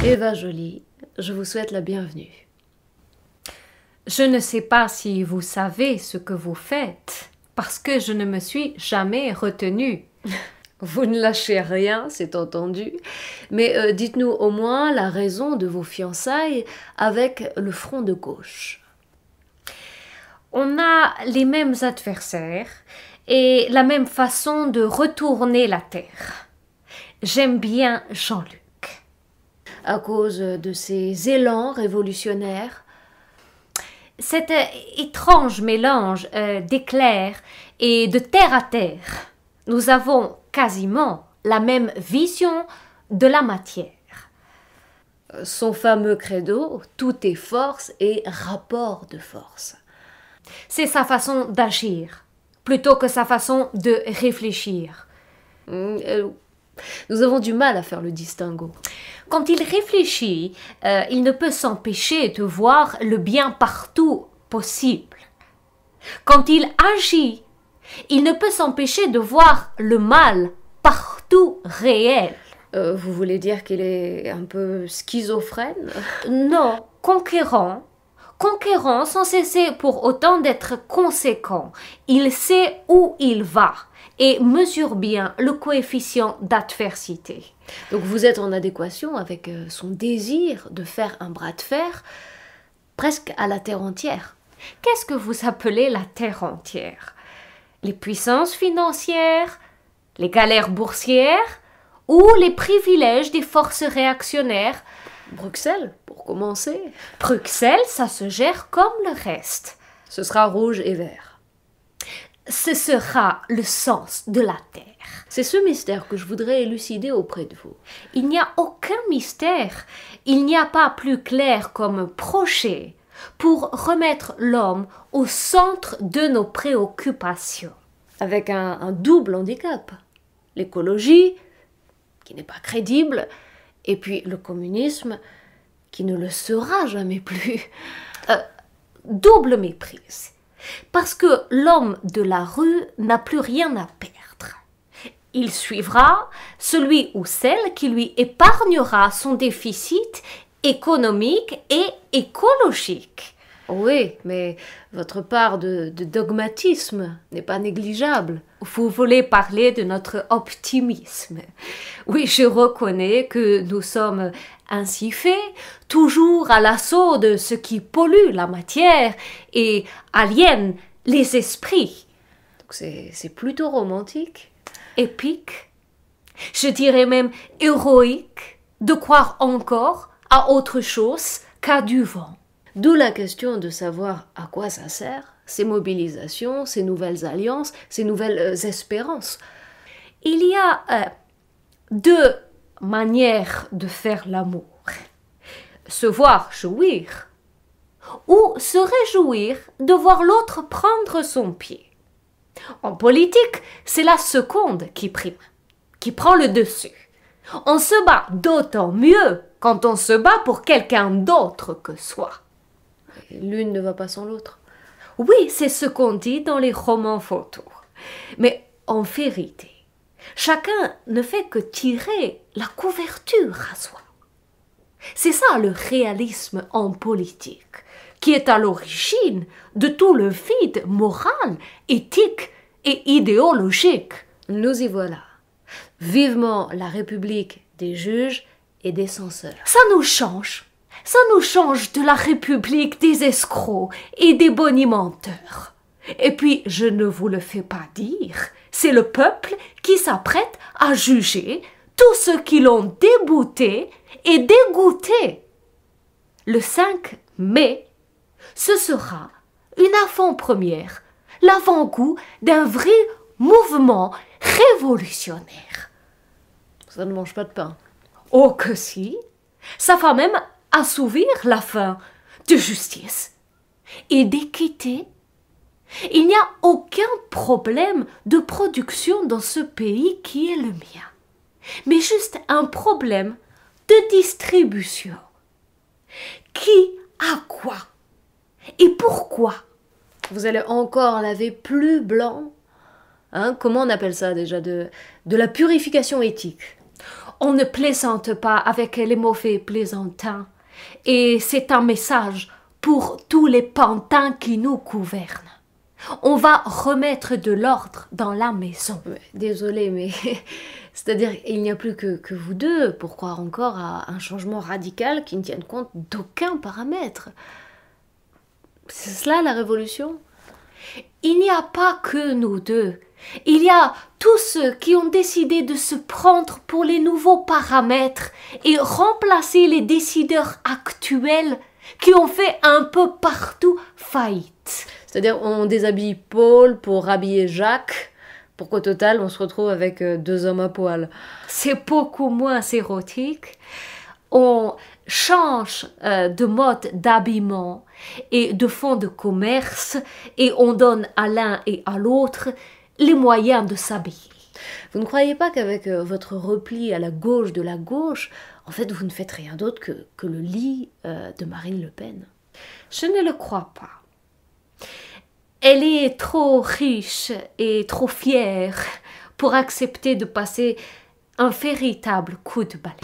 Eva Joly, je vous souhaite la bienvenue. Je ne sais pas si vous savez ce que vous faites, parce que je ne me suis jamais retenue. Vous ne lâchez rien, c'est entendu, mais dites-nous au moins la raison de vos fiançailles avec le Front de gauche. On a les mêmes adversaires et la même façon de retourner la terre. J'aime bien Jean-Luc. À cause de ses élans révolutionnaires? Cet étrange mélange d'éclairs et de terre à terre. Nous avons quasiment la même vision de la matière. Son fameux credo, tout est force et rapport de force. C'est sa façon d'agir, plutôt que sa façon de réfléchir. Nous avons du mal à faire le distinguo. Quand il réfléchit, il ne peut s'empêcher de voir le bien partout possible. Quand il agit, il ne peut s'empêcher de voir le mal partout réel. Vous voulez dire qu'il est un peu schizophrène? Non, conquérant. Conquérant sans cesser pour autant d'être conséquent. Il sait où il va et mesure bien le coefficient d'adversité. Donc vous êtes en adéquation avec son désir de faire un bras de fer presque à la terre entière. Qu'est-ce que vous appelez la terre entière? Les puissances financières, les galères boursières ou les privilèges des forces réactionnaires? Bruxelles, pour commencer. Bruxelles, ça se gère comme le reste. Ce sera rouge et vert. Ce sera le sens de la terre. C'est ce mystère que je voudrais élucider auprès de vous. Il n'y a aucun mystère. Il n'y a pas plus clair comme projet pour remettre l'homme au centre de nos préoccupations. Avec un double handicap. L'écologie, qui n'est pas crédible, et puis le communisme, qui ne le sera jamais plus. Double méprise. Parce que l'homme de la rue n'a plus rien à perdre. Il suivra celui ou celle qui lui épargnera son déficit économique et écologique. Oui, mais votre part de dogmatisme n'est pas négligeable. Vous voulez parler de notre optimisme. Oui, je reconnais que nous sommes ainsi faits, toujours à l'assaut de ce qui pollue la matière et aliène les esprits. Donc c'est plutôt romantique. Épique, je dirais même héroïque, de croire encore à autre chose qu'à du vent. D'où la question de savoir à quoi ça sert, ces mobilisations, ces nouvelles alliances, ces nouvelles espérances. Il y a deux manières de faire l'amour. Se voir jouir ou se réjouir de voir l'autre prendre son pied. En politique, c'est la seconde qui prime, qui prend le dessus. On se bat d'autant mieux quand on se bat pour quelqu'un d'autre que soi. L'une ne va pas sans l'autre. Oui, c'est ce qu'on dit dans les romans photos. Mais en vérité, chacun ne fait que tirer la couverture à soi. C'est ça le réalisme en politique, qui est à l'origine de tout le vide moral, éthique et idéologique. Nous y voilà. Vivement la République des juges et des censeurs. Ça nous change. Ça nous change de la République des escrocs et des bonimenteurs. Et puis, je ne vous le fais pas dire, c'est le peuple qui s'apprête à juger tous ceux qui l'ont débouté et dégoûté. Le 5 mai, ce sera une avant-première, l'avant-goût d'un vrai mouvement révolutionnaire. Ça ne mange pas de pain. Oh que si, ça va même assouvir la faim de justice et d'équité. Il n'y a aucun problème de production dans ce pays qui est le mien, mais juste un problème de distribution. Qui a quoi? Et pourquoi? Vous allez encore laver plus blanc? Comment on appelle ça déjà? De la purification éthique. On ne plaisante pas avec les mauvais plaisantins. Et c'est un message pour tous les pantins qui nous gouvernent. On va remettre de l'ordre dans la maison. Désolée, mais c'est-à-dire il n'y a plus que vous deux pour croire encore à un changement radical qui ne tienne compte d'aucun paramètre. C'est cela la révolution? Il n'y a pas que nous deux. Il y a tous ceux qui ont décidé de se prendre pour les nouveaux paramètres et remplacer les décideurs actuels qui ont fait un peu partout faillite. C'est-à-dire on déshabille Paul pour habiller Jacques, pour qu'au total on se retrouve avec deux hommes à poil. C'est beaucoup moins érotique. On change de mode d'habillement et de fonds de commerce et on donne à l'un et à l'autre les moyens de s'habiller. Vous ne croyez pas qu'avec votre repli à la gauche de la gauche, en fait vous ne faites rien d'autre que le lit de Marine Le Pen? Je ne le crois pas. Elle est trop riche et trop fière pour accepter de passer un véritable coup de balai.